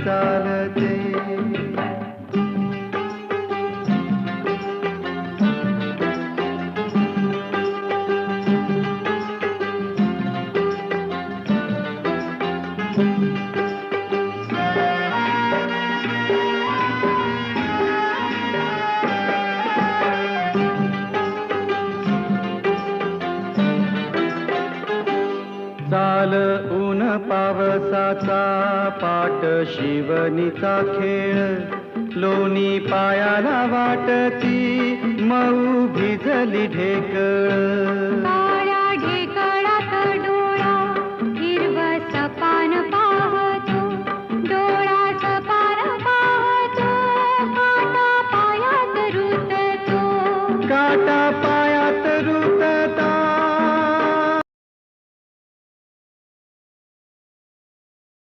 चालते. चाल ऊन पावसाचा पाट शिवणीचा खेळ, लोणी पायाला वाटती मऊ भिजली ढेकळ.